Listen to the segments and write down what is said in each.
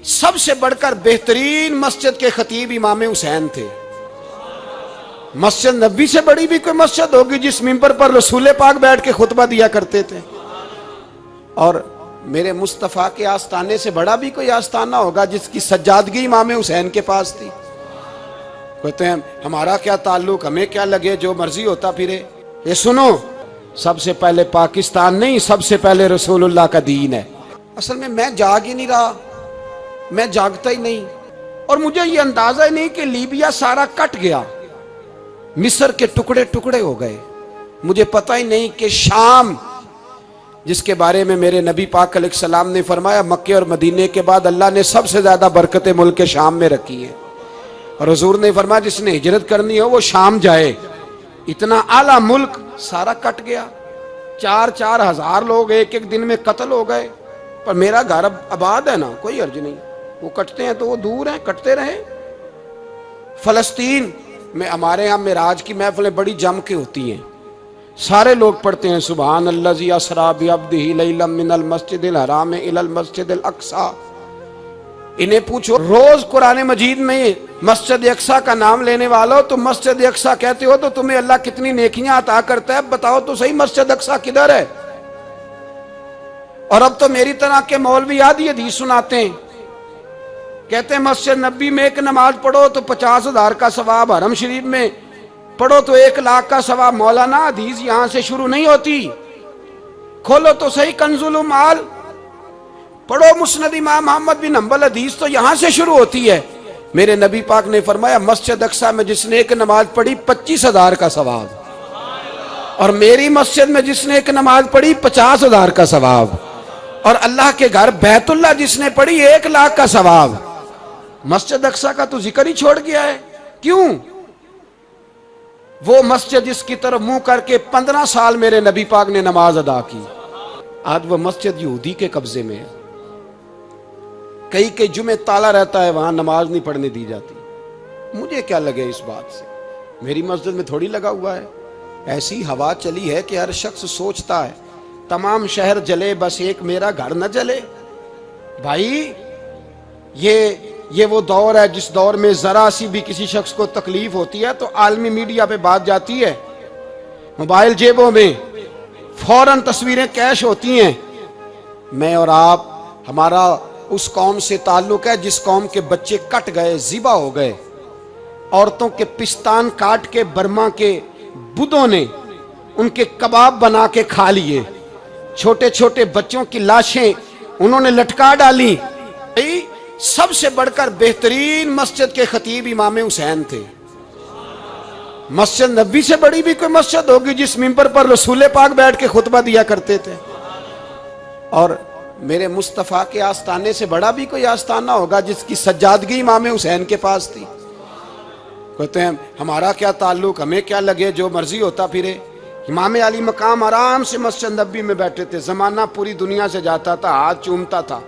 سب سے بڑھ کر بہترین مسجد کے خطیب امام حسین تھے۔ مسجد نبی سے بڑی بھی کوئی مسجد ہوگی جس ممبر پر رسول پاک بیٹھ کے خطبہ دیا کرتے تھے، اور میرے مصطفیٰ کے آستانے سے بڑا بھی کوئی آستانہ ہوگا جس کی سجادگی امام حسین کے پاس تھی۔ کہتے ہیں ہمارا کیا تعلق، ہمیں کیا لگے، جو مرضی ہوتا پھرے۔ یہ سنو، سب سے پہلے پاکستان نہیں، سب سے پہلے رسول اللہ کا دین ہے۔ اصل میں جاگ ہی نہیں رہا، میں جاگتا ہی نہیں، اور مجھے یہ اندازہ ہی نہیں کہ لیبیا سارا کٹ گیا، مصر کے ٹکڑے ٹکڑے ہو گئے۔ مجھے پتہ ہی نہیں کہ شام، جس کے بارے میں میرے نبی پاک علیہ السلام نے فرمایا مکے اور مدینے کے بعد اللہ نے سب سے زیادہ برکتیں ملک شام میں رکھی ہیں، اور حضور نے فرمایا جس نے ہجرت کرنی ہو وہ شام جائے۔ اتنا اعلیٰ ملک سارا کٹ گیا، 4,000 ہزار لوگ ایک ایک دن میں قتل ہو گئے، پر میرا گھر اب آباد ہے نا، کوئی حرج نہیں، وہ کٹتے ہیں تو وہ دور ہیں، کٹتے رہیں۔ فلسطین میں ہمارے ہاں معراج کی محفلیں بڑی جم کے ہوتی ہیں، سارے لوگ پڑھتے ہیں سبحان الذی اسریٰ بعبدہ لیلا من المسجد الحرام الی المسجد الاقصی۔ انہیں پوچھو روز قرآن مجید میں مسجد اقصی کا نام لینے والوں، تو مسجد اقصی کہتے ہو تو تمہیں اللہ کتنی نیکیاں عطا کرتا ہے، بتاؤ تو صحیح مسجد اقصی کدھر ہے؟ اور اب تو میری طرح کے مولوی آدھی حدیث سناتے ہیں، کہتے ہیں مسجد نبی میں ایک نماز پڑھو تو 50,000 کا ثواب، حرم شریف میں پڑھو تو 1,00,000 کا ثواب۔ مولانا حدیث یہاں سے شروع نہیں ہوتی، کھولو تو صحیح کنز المعال، پڑھو مسند امام محمد بن حنبل، حدیث تو یہاں سے شروع ہوتی ہے۔ میرے نبی پاک نے فرمایا مسجد اقصی میں جس نے ایک نماز پڑھی 25,000 کا ثواب، اور میری مسجد میں جس نے ایک نماز پڑھی 50,000 کا ثواب، اور اللہ کے گھر بیت اللہ جس نے پڑھی 1,00,000 کا ثواب۔ مسجد اقصی کا تو ذکر ہی چھوڑ گیا ہے، کیوں؟ وہ مسجد جس کی طرف منہ کر کے 15 سال میرے نبی پاک نے نماز ادا کی، آج وہ مسجد یہودی کے قبضے میں ہے، کئی جمعے تالا رہتا ہے، وہاں نماز نہیں پڑھنے دی جاتی۔ مجھے کیا لگے اس بات سے، میری مسجد میں تھوڑی لگا ہوا ہے۔ ایسی ہوا چلی ہے کہ ہر شخص سوچتا ہے تمام شہر جلے بس ایک میرا گھر نہ جلے۔ بھائی یہ وہ دور ہے جس دور میں ذرا سی بھی کسی شخص کو تکلیف ہوتی ہے تو عالمی میڈیا پہ بات جاتی ہے، موبائل جیبوں میں فوراً تصویریں کیش ہوتی ہیں۔ میں اور آپ، ہمارا اس قوم سے تعلق ہے جس قوم کے بچے کٹ گئے، ذبح ہو گئے، عورتوں کے پستان کاٹ کے برما کے بدھوں نے ان کے کباب بنا کے کھا لیے، چھوٹے چھوٹے بچوں کی لاشیں انہوں نے لٹکا ڈالی۔ سب سے بڑھ کر بہترین مسجد کے خطیب امام حسین تھے۔ مسجد نبی سے بڑی بھی کوئی مسجد ہوگی جس ممبر پر رسول پاک بیٹھ کے خطبہ دیا کرتے تھے، اور میرے مصطفیٰ کے آستانے سے بڑا بھی کوئی آستانہ ہوگا جس کی سجادگی امام حسین کے پاس تھی۔ کہتے ہیں ہمارا کیا تعلق، ہمیں کیا لگے، جو مرضی ہوتا پھرے۔ امام علی مقام آرام سے مسجد نبی میں بیٹھے تھے، زمانہ پوری دنیا سے جاتا تھا، ہاتھ چومتا تھا،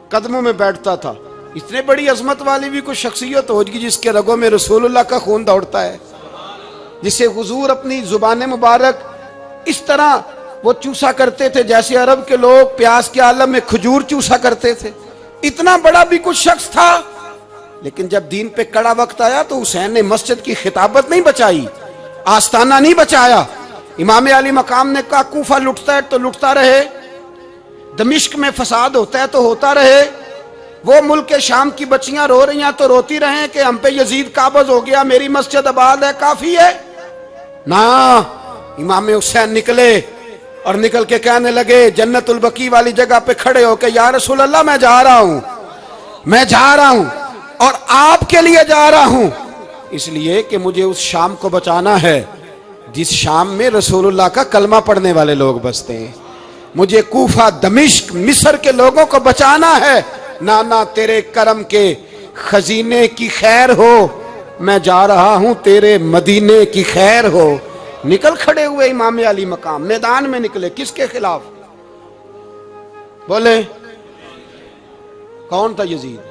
قدموں میں بیٹھتا تھا۔ اتنے بڑی عظمت والی بھی کوئی شخصیت ہوگی جس کے رگوں میں رسول اللہ کا خون دوڑتا ہے، جسے حضور اپنی زبان مبارک اس طرح وہ چوسا کرتے تھے جیسے عرب کے لوگ پیاس کے عالم میں کھجور چوسا کرتے تھے۔ اتنا بڑا بھی کچھ شخص تھا، لیکن جب دین پہ کڑا وقت آیا تو حسین نے مسجد کی خطابت نہیں بچائی، آستانہ نہیں بچایا۔ امام علی مقام نے کہا کوفہ لٹتا ہے تو لٹتا رہے، دمشق میں فساد ہوتا ہے تو ہوتا رہے، وہ ملک شام کی بچیاں رو رہی ہیں تو روتی رہیں کہ ہم پہ یزید قابض ہو گیا، میری مسجد آباد ہے، کافی ہے نا۔ امام حسین نکلے اور نکل کے کہنے لگے جنت البقیع والی جگہ پہ کھڑے ہو کے یا رسول اللہ میں جا رہا ہوں اور آپ کے لیے جا رہا ہوں، اس لیے کہ مجھے اس شام کو بچانا ہے جس شام میں رسول اللہ کا کلمہ پڑھنے والے لوگ بستے ہیں۔ مجھے کوفہ، دمشق، مصر کے لوگوں کو بچانا ہے۔ نانا تیرے کرم کے خزینے کی خیر ہو، میں جا رہا ہوں تیرے مدینے کی خیر ہو۔ نکل کھڑے ہوئے امام علی مقام، میدان میں نکلے، کس کے خلاف؟ بولے کون تھا یزید؟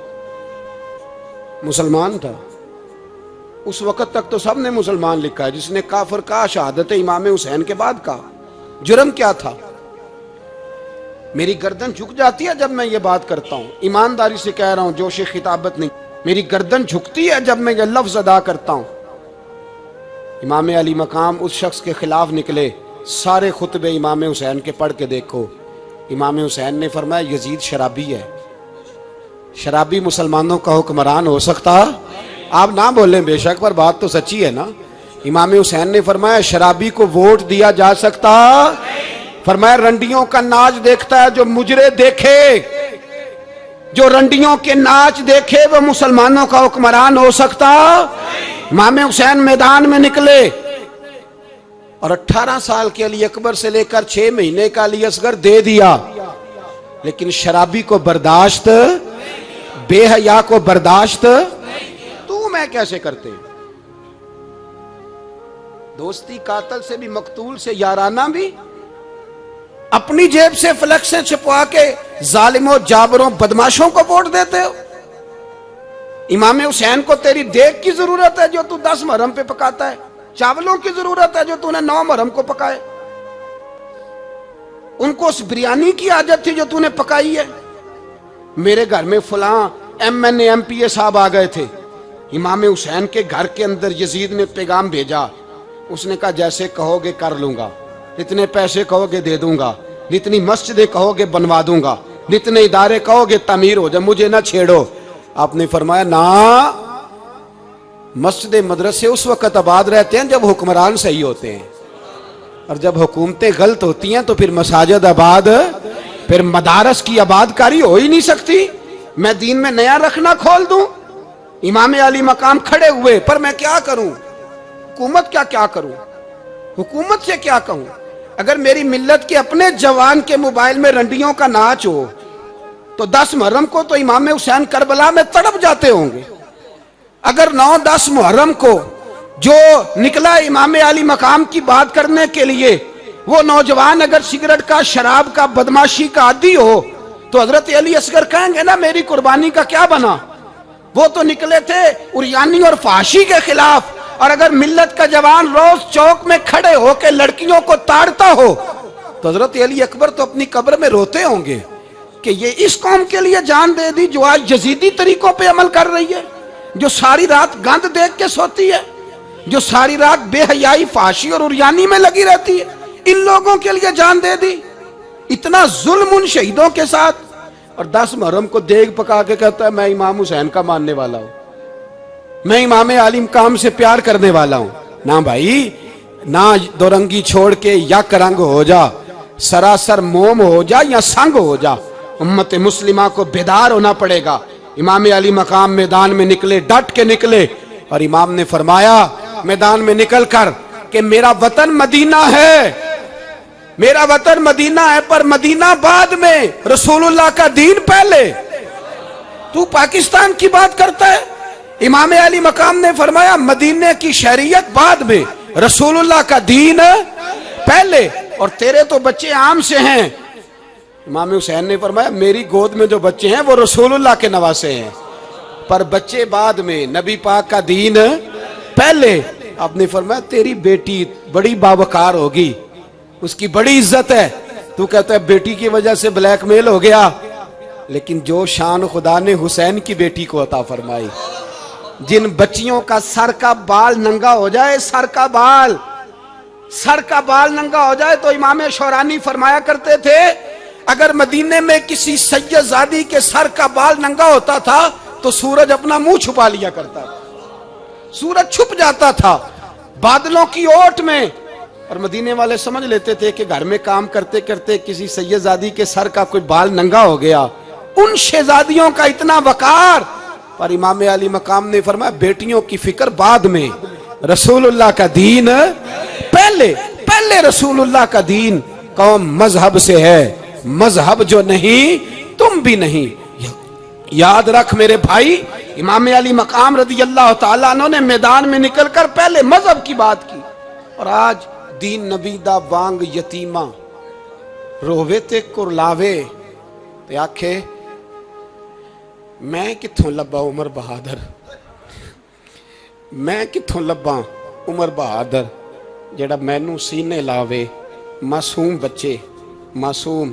مسلمان تھا۔ اس وقت تک تو سب نے مسلمان لکھا ہے، جس نے کافر کہا شہادت امام حسین کے بعد کہا۔ جرم کیا تھا؟ میری گردن جھک جاتی ہے جب میں یہ بات کرتا ہوں، ایمانداری سے کہہ رہا ہوں، جوش خطابت نہیں، میری گردن جھکتی ہے جب میں یہ لفظ ادا کرتا ہوں۔ امام علی مقام اس شخص کے خلاف نکلے، سارے خطبے امام حسین کے پڑھ کے دیکھو، امام حسین نے فرمایا یزید شرابی ہے۔ شرابی مسلمانوں کا حکمران ہو سکتا؟ آپ نہ بولیں بے شک، پر بات تو سچی ہے نا۔ امام حسین نے فرمایا شرابی کو ووٹ دیا جا سکتا؟ فرمایا رنڈیوں کا ناچ دیکھتا ہے جو مجرے دیکھے، جو رنڈیوں کے ناچ دیکھے وہ مسلمانوں کا حکمران ہو سکتا؟ امام حسین میدان میں نکلے اور 18 سال کے علی اکبر سے لے کر 6 مہینے کا علی اصغر دے دیا، لیکن شرابی کو برداشت، بے حیا کو برداشت تو میں کیسے کرتے؟ دوستی قاتل سے بھی، مقتول سے یارانہ بھی، اپنی جیب سے فلیکسیں چھپوا کے ظالموں جابروں بدماشوں کو ووٹ دیتے ہو۔ امام حسین کو تیری دیگ کی ضرورت ہے جو تو 10 محرم پہ پکاتا ہے، چاولوں کی ضرورت ہے جو تو نے 9 محرم کو پکائے، ان کو اس بریانی کی عادت تھی جو تو نے پکائی ہے۔ میرے گھر میں فلاں MNA MPA صاحب آ گئے تھے، امام حسین کے گھر کے اندر یزید نے پیغام بھیجا، اس نے کہا جیسے کہو گے کر لوں گا، جتنے پیسے کہو گے دے دوں گا، جتنی مسجدیں کہو گے بنوا دوں گا، جتنے ادارے کہو گے تعمیر ہو جائے، مجھے نہ چھیڑو۔ آپ نے فرمایا نا، مسجد مدرسے اس وقت آباد رہتے ہیں جب حکمران صحیح ہوتے ہیں، اور جب حکومتیں غلط ہوتی ہیں تو پھر مساجد آباد، پھر مدارس کی آباد کاری ہو ہی نہیں سکتی۔ میں دین میں نیا رکھنا کھول دوں؟ امام علی مقام کھڑے ہوئے، پر میں کیا کروں؟ حکومت کیا کروں؟ حکومت سے کیا کہوں؟ اگر میری ملت کے اپنے جوان کے موبائل میں رنڈیوں کا ناچ ہو تو 10 محرم کو تو امام حسین کربلا میں تڑپ جاتے ہوں گے۔ اگر 9-10 محرم کو جو نکلا امام علی مقام کی بات کرنے کے لیے، وہ نوجوان اگر سگریٹ کا، شراب کا، بدماشی کا عادی ہو تو حضرت علی اصغر کہیں گے نا میری قربانی کا کیا بنا؟ وہ تو نکلے تھے عریانی اور فحاشی کے خلاف، اور اگر ملت کا جوان روز چوک میں کھڑے ہو کے لڑکیوں کو تاڑتا ہو تو حضرت علی اکبر تو اپنی قبر میں روتے ہوں گے کہ یہ اس قوم کے لیے جان دے دی جو آج یزیدی طریقوں پہ عمل کر رہی ہے، جو ساری رات گند دیکھ کے سوتی ہے، جو ساری رات بے حیائی، فحاشی اور عریانی میں لگی رہتی ہے، ان لوگوں کے لیے جان دے دی۔ اتنا ظلم ان شہیدوں کے ساتھ، اور 10 محرم کو دیگ پکا کے کہتا ہے میں امام حسین کا ماننے والا ہوں، میں امام علی مقام سے پیار کرنے والا ہوں۔ نہ بھائی، نہ دو رنگی چھوڑ کے یک رنگ ہو جا، سراسر موم ہو جا یا سنگ ہو جا، امت مسلمہ کو بیدار ہونا پڑے گا۔ امام علی مقام میدان میں نکلے، ڈٹ کے نکلے، اور امام نے فرمایا میدان میں نکل کر کہ میرا وطن مدینہ ہے، میرا وطن مدینہ ہے، پر مدینہ بعد میں، رسول اللہ کا دین پہلے۔ تو پاکستان کی بات کرتا ہے؟ امام علی مقام نے فرمایا مدینے کی شریعت بعد میں، رسول اللہ کا دین پہلے، اور تیرے تو بچے عام سے ہیں۔ امام حسین نے فرمایا میری گود میں جو بچے ہیں وہ رسول اللہ کے نواسے ہیں، پر بچے بعد میں، نبی پاک کا دین پہلے۔ آپ نے فرمایا تیری بیٹی بڑی باوقار ہوگی، اس کی بڑی عزت ہے، تو کہتا ہے بیٹی کی وجہ سے بلیک میل ہو گیا، لیکن جو شان خدا نے حسین کی بیٹی کو عطا فرمائی، جن بچیوں کا سر کا بال ننگا ہو جائے، سر کا بال ننگا ہو جائے، تو امام شورانی فرمایا کرتے تھے اگر مدینے میں کسی سید زادی کے سر کا بال ننگا ہوتا تھا تو سورج اپنا منہ چھپا لیا کرتا تھا، سورج چھپ جاتا تھا بادلوں کی اوٹ میں، اور مدینے والے سمجھ لیتے تھے کہ گھر میں کام کرتے کرتے کسی سید زادی کے سر کا کوئی بال ننگا ہو گیا۔ ان شہزادیوں کا اتنا وقار، پر امام علی مقام نے فرمایا بیٹیوں کی فکر بعد میں، رسول اللہ کا دین پہلے رسول اللہ کا دین۔ قوم مذہب سے ہے، مذہب جو نہیں تم بھی نہیں۔ یاد رکھ میرے بھائی، امام علی مقام رضی اللہ تعالیٰ عنہ نے میدان میں نکل کر پہلے مذہب کی بات کی، اور آج دین نبی دا وانگ یتیمہ رووے تے کرلاوے تے آکھے میں کتھوں لبا عمر بہادر، میں کتھوں لبا عمر بہادر جڑا مینوں سینے لاوے، معصوم بچے، معصوم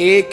1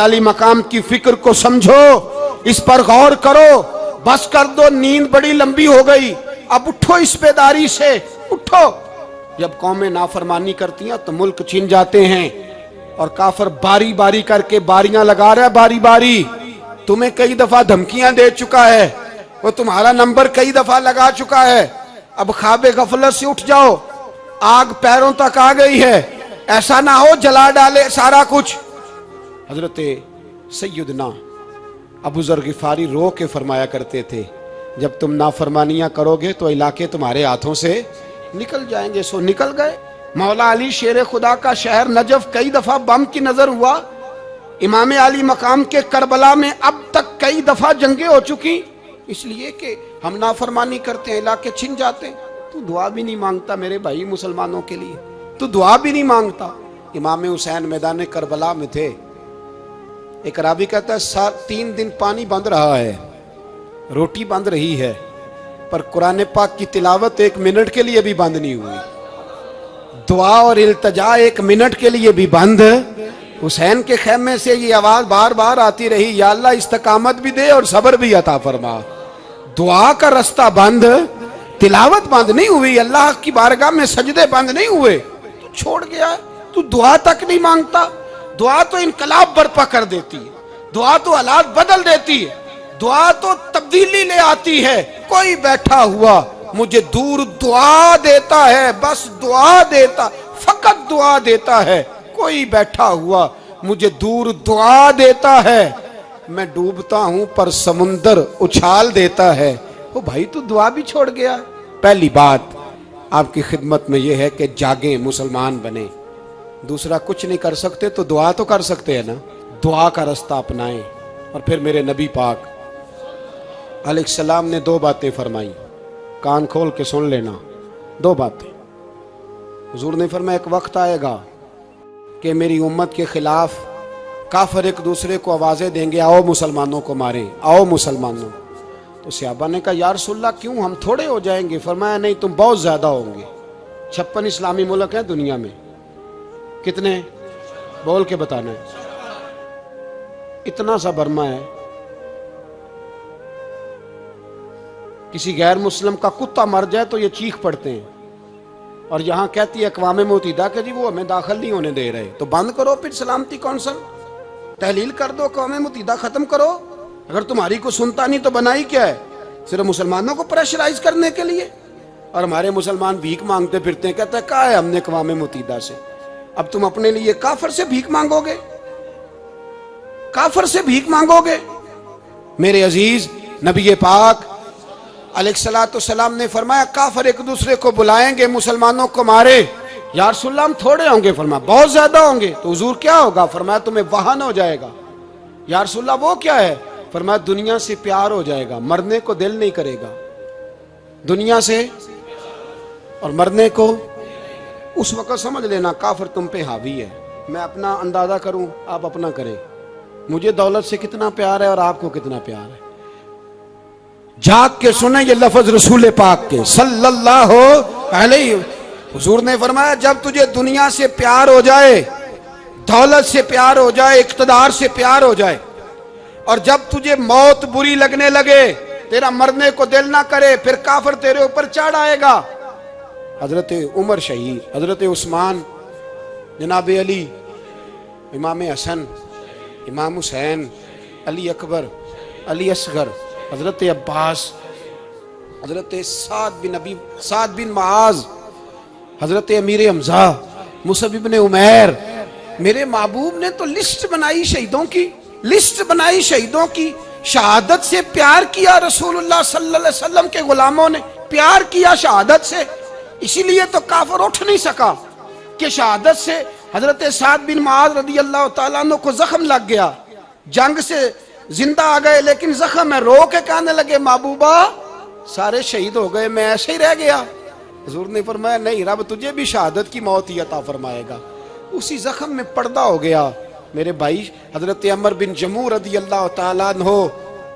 علی مقام کی فکر کو سمجھو، اس پر غور کرو، بس کر دو، نیند بڑی لمبی ہو گئی، اب اٹھو اس بیداری سے، اٹھو۔ جب قومیں نافرمانی کرتی ہیں تو ملک چھن جاتے ہیں، اور کافر باری باری کر کے باریاں لگا رہا ہے، باری باری تمہیں کئی دفعہ دھمکیاں دے چکا ہے، وہ تمہارا نمبر کئی دفعہ لگا چکا ہے، اب خواب غفلت سے اٹھ جاؤ، آگ پیروں تک آ گئی ہے، ایسا نہ ہو جلا ڈالے سارا کچھ۔ حضرت سیدنا ابو ذر غفاری رو کے فرمایا کرتے تھے، جب تم نافرمانیاں کرو گے تو علاقے تمہارے ہاتھوں سے نکل جائیں گے، سو نکل گئے۔ مولا علی شیر خدا کا شہر نجف کئی دفعہ بم کی نظر ہوا، امام علی مقام کے کربلا میں اب تک کئی دفعہ جنگیں ہو چکی، اس لیے کہ ہم نافرمانی کرتے ہیں، علاقے چھن جاتے ہیں۔ تو دعا بھی نہیں مانگتا میرے بھائی مسلمانوں کے لیے، تو دعا بھی نہیں مانگتا۔ امام حسین میدان کربلا میں تھے، ایک راوی کہتا ہے 3 دن پانی بند رہا ہے، روٹی بند رہی ہے، پر قرآن پاک کی تلاوت 1 منٹ کے لیے بھی بند نہیں ہوئی، دعا اور التجا 1 منٹ کے لیے بھی بند۔ حسین کے خیمے سے یہ آواز بار بار آتی رہی، یا اللہ استقامت بھی دے اور صبر بھی عطا فرما۔ دعا کا رستہ بند، تلاوت بند نہیں ہوئی، اللہ کی بارگاہ میں سجدے بند نہیں ہوئے، تو چھوڑ گیا ہے، تو دعا تک نہیں مانگتا۔ دعا تو انقلاب برپا کر دیتی ہے، دعا تو حالات بدل دیتی ہے، دعا تو تبدیلی لے آتی ہے۔ کوئی بیٹھا ہوا مجھے دور دعا دیتا ہے، بس دعا دیتا، فقط دعا دیتا ہے۔ کوئی بیٹھا ہوا مجھے دور دعا دیتا ہے، میں ڈوبتا ہوں پر سمندر اچھال دیتا ہے۔ وہ بھائی تو دعا بھی چھوڑ گیا۔ پہلی بات آپ کی خدمت میں یہ ہے کہ جاگیں، مسلمان بنیں۔ دوسرا کچھ نہیں کر سکتے تو دعا تو کر سکتے ہیں نا، دعا کا رستہ اپنائیں۔ اور پھر میرے نبی پاک علیہ السلام نے 2 باتیں فرمائی، کان کھول کے سن لینا، 2 باتیں۔ حضور نے فرمایا ایک وقت آئے گا کہ میری امت کے خلاف کافر ایک دوسرے کو آوازیں دیں گے، آؤ مسلمانوں کو ماریں، آؤ مسلمانوں۔ تو صحابہ نے کہا یا رسول اللہ کیوں، ہم تھوڑے ہو جائیں گے؟ فرمایا نہیں، تم بہت زیادہ ہوں گے۔ 56 اسلامی ملک ہیں دنیا میں، کتنے بول کے بتانا ہے؟ اتنا سا برما ہے، کسی غیر مسلم کا کتا مر جائے تو یہ چیخ پڑتے ہیں، اور یہاں کہتی ہے اقوام متحدہ کہ جی وہ ہمیں داخل نہیں ہونے دے رہے، تو بند کرو پھر سلامتی کونسل، تحلیل کر دو، اقوام متحدہ ختم کرو۔ اگر تمہاری کو سنتا نہیں تو بنائی کیا ہے؟ صرف مسلمانوں کو پریشرائز کرنے کے لیے۔ اور ہمارے مسلمان بھیک مانگتے پھرتے ہیں، کہتے ہیں کہا ہے ہم نے اقوام متحدہ سے۔ اب تم اپنے لیے کافر سے بھیک مانگو گے، کافر سے بھیک مانگو گے؟ میرے عزیز نبی پاک علیہ السلام نے فرمایا کافر ایک دوسرے کو بلائیں گے مسلمانوں کو مارے۔ یا رسول اللہ ہم تھوڑے ہوں گے، فرمایا بہت زیادہ ہوں گے۔ تو حضور کیا ہوگا؟ فرمایا تمہیں وہن ہو جائے گا۔ یا رسول اللہ وہ کیا ہے؟ فرمایا دنیا سے پیار ہو جائے گا، مرنے کو دل نہیں کرے گا، دنیا سے اور مرنے کو۔ اس وقت سمجھ لینا کافر تم پہ حاوی ہے۔ میں اپنا اندازہ کروں، آپ اپنا کریں، مجھے دولت سے کتنا پیار ہے اور آپ کو کتنا پیار ہے۔ جاگ کے سنیں یہ لفظ رسول پاک کے صلی اللہ علیہ وسلم۔ حضور نے فرمایا جب تجھے دنیا سے پیار ہو جائے، دولت سے پیار ہو جائے، اقتدار سے پیار ہو جائے، اور جب تجھے موت بری لگنے لگے، تیرا مرنے کو دل نہ کرے، پھر کافر تیرے اوپر چڑھ آئے گا۔ حضرت عمر شہید، حضرت عثمان، جناب علی، امام حسن، امام حسین، علی اکبر، علی اصغر، حضرت عباس، حضرت سعد بن معاذ، حضرت امیر حمزہ، مصعب بن عمیر۔ میرے محبوب نے تو لسٹ بنائی شہیدوں کی، لسٹ بنائی شہیدوں کی۔ شہادت سے پیار کیا رسول اللہ صلی اللہ علیہ وسلم کے غلاموں نے، پیار کیا شہادت سے، اسی لیے تو کافر اٹھ نہیں سکا کہ شہادت سے حضرت سعد بن معاذ رضی اللہ تعالیٰ عنہ کو زخم لگ گیا، جنگ سے زندہ آ گئے لیکن زخم ہے، رو کے کہنے لگے محبوبہ سارے شہید ہو گئے، میں ایسے ہی رہ گیا۔ حضور نے فرمایا نہیں، رب تجھے بھی شہادت کی موت ہی عطا فرمائے گا۔ اسی زخم میں پردہ ہو گیا۔ میرے بھائی حضرت عمر بن جموع رضی اللہ تعالیٰ عنہ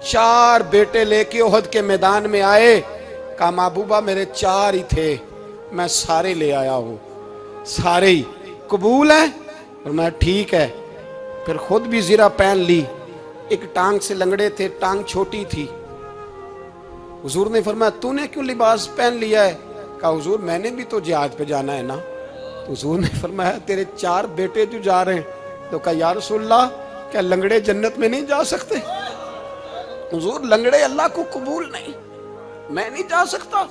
4 بیٹے لے کے احد کے میدان میں آئے، کہا محبوبہ میرے 4 ہی تھے، میں سارے لے آیا ہوں، سارے ہی قبول ہیں؟ فرمایا ٹھیک ہے، پھر خود بھی زرہ پہن لی. ایک ٹانگ سے لنگڑے تھے, ٹانگ چھوٹی تھی. حضور نے فرمایا تو نے کیوں لباس پہن لیا ہے؟ کہا حضور میں نے بھی تو جہاد پہ جانا ہے نا. تو حضور نے فرمایا تیرے 4 بیٹے جو جا رہے ہیں. تو کہا یا رسول اللہ کیا لنگڑے جنت میں نہیں جا سکتے؟ حضور لنگڑے اللہ کو قبول نہیں, میں نہیں جا سکتا.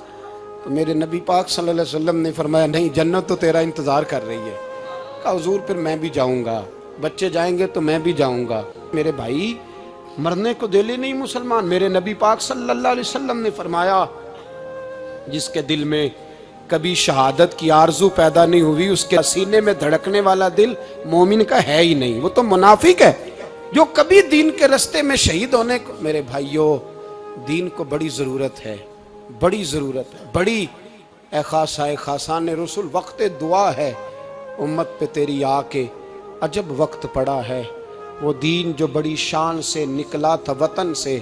تو میرے نبی پاک صلی اللہ علیہ وسلم نے فرمایا نہیں, جنت تو تیرا انتظار کر رہی ہے. کہا حضور پھر میں بھی جاؤں گا, بچے جائیں گے تو میں بھی جاؤں گا. میرے بھائی مرنے کو دل ہی نہیں مسلمان. میرے نبی پاک صلی اللہ علیہ وسلم نے فرمایا جس کے دل میں کبھی شہادت کی آرزو پیدا نہیں ہوئی, اس کے سینے میں دھڑکنے والا دل مومن کا ہے ہی نہیں, وہ تو منافق ہے. جو کبھی دین کے رستے میں شہید ہونے کو, میرے بھائیوں دین کو بڑی ضرورت ہے, بڑی ضرورت ہے, بڑی. اے خاصائے خاصان رسول وقت دعا ہے, امت پہ تیری آ کے عجب وقت پڑا ہے. وہ دین جو بڑی شان سے نکلا تھا وطن سے,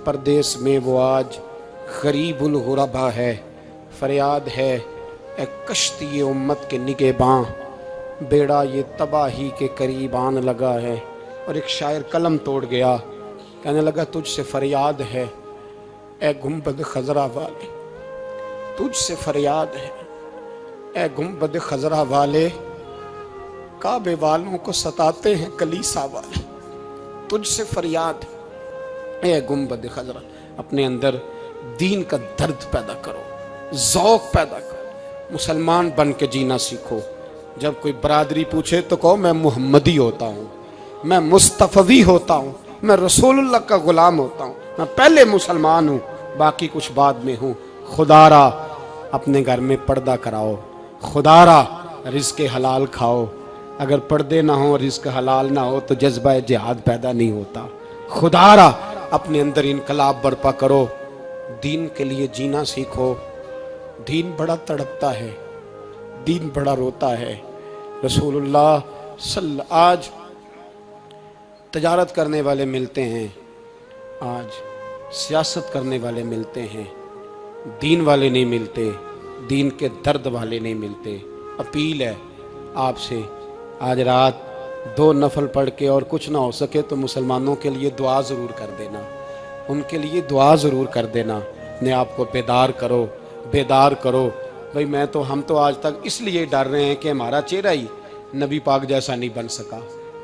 پردیس میں وہ آج غریب الغربا ہے. فریاد ہے اے کشتی امت کے نگہباں, بیڑا یہ تباہی کے قریب آن لگا ہے. اور ایک شاعر قلم توڑ گیا, کہنے لگا تجھ سے فریاد ہے اے گنبد خضرا والے, تجھ سے فریاد ہے اے گنبد خضرا والے, کعبے والوں کو ستاتے ہیں کلیسا والے. تجھ سے فریاد اے گنبد خضرا. اپنے اندر دین کا درد پیدا کرو, ذوق پیدا کرو, مسلمان بن کے جینا سیکھو. جب کوئی برادری پوچھے تو کہو میں محمدی ہوتا ہوں, میں مصطفی ہوتا ہوں, میں رسول اللہ کا غلام ہوتا ہوں, میں پہلے مسلمان ہوں باقی کچھ بعد میں ہوں. خدا را اپنے گھر میں پردہ کراؤ, خدا را رزق حلال کھاؤ. اگر پردے نہ ہوں, رزق حلال نہ ہو تو جذبہ جہاد پیدا نہیں ہوتا. خدا را اپنے اندر انقلاب برپا کرو, دین کے لیے جینا سیکھو. دین بڑا تڑپتا ہے, دین بڑا روتا ہے. رسول اللہ آج تجارت کرنے والے ملتے ہیں, آج سیاست کرنے والے ملتے ہیں, دین والے نہیں ملتے, دین کے درد والے نہیں ملتے. اپیل ہے آپ سے, آج رات 2 نفل پڑھ کے اور کچھ نہ ہو سکے تو مسلمانوں کے لیے دعا ضرور کر دینا, ان کے لیے دعا ضرور کر دینا. اپنے آپ کو بیدار کرو, بیدار کرو. بھئی میں تو ہم تو آج تک اس لیے ڈر رہے ہیں کہ ہمارا چہرہ ہی نبی پاک جیسا نہیں بن سکا,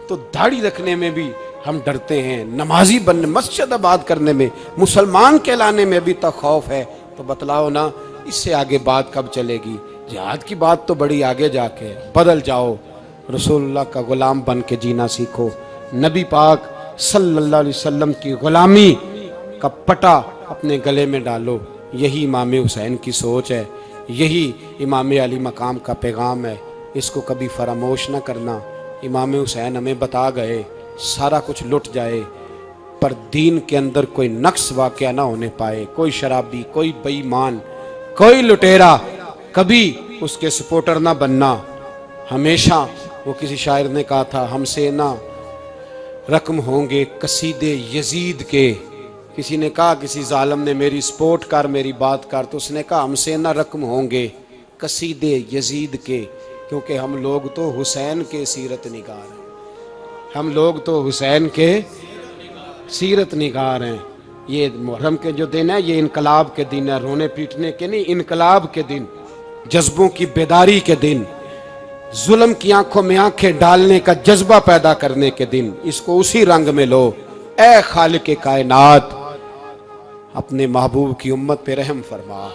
تو داڑھی رکھنے میں بھی ہم ڈرتے ہیں, نمازی بننے, مسجد آباد کرنے میں, مسلمان کہلانے میں بھی تک خوف ہے. تو بتلاؤ نا اس سے آگے بات کب چلے گی؟ جہاد کی بات تو بڑی آگے جا کے. بدل جاؤ, رسول اللہ کا غلام بن کے جینا سیکھو. نبی پاک صلی اللہ علیہ وسلم کی غلامی کا پٹا اپنے گلے میں ڈالو. یہی امام حسین کی سوچ ہے, یہی امام علی مقام کا پیغام ہے. اس کو کبھی فراموش نہ کرنا. امام حسین ہمیں بتا گئے سارا کچھ لٹ جائے پر دین کے اندر کوئی نقص واقعہ نہ ہونے پائے. کوئی شرابی, کوئی بے ایمان, کوئی لٹیرا کبھی اس کے سپورٹر نہ بننا. ہمیشہ وہ کسی شاعر نے کہا تھا ہم سے نہ رقم ہوں گے قصیدے یزید کے. کسی نے کہا, کسی ظالم نے میری سپورٹ کر, میری بات کر, تو اس نے کہا ہم سے نہ رقم ہوں گے قصیدے یزید کے, کیونکہ ہم لوگ تو حسین کے سیرت نگار ہیں, ہم لوگ تو حسین کے سیرت نگار ہیں. یہ محرم کے جو دن ہے یہ انقلاب کے دن ہے, رونے پیٹنے کے نہیں, انقلاب کے دن, جذبوں کی بیداری کے دن, ظلم کی آنکھوں میں آنکھیں ڈالنے کا جذبہ پیدا کرنے کے دن. اس کو اسی رنگ میں لو. اے خالق کائنات اپنے محبوب کی امت پہ رحم فرما.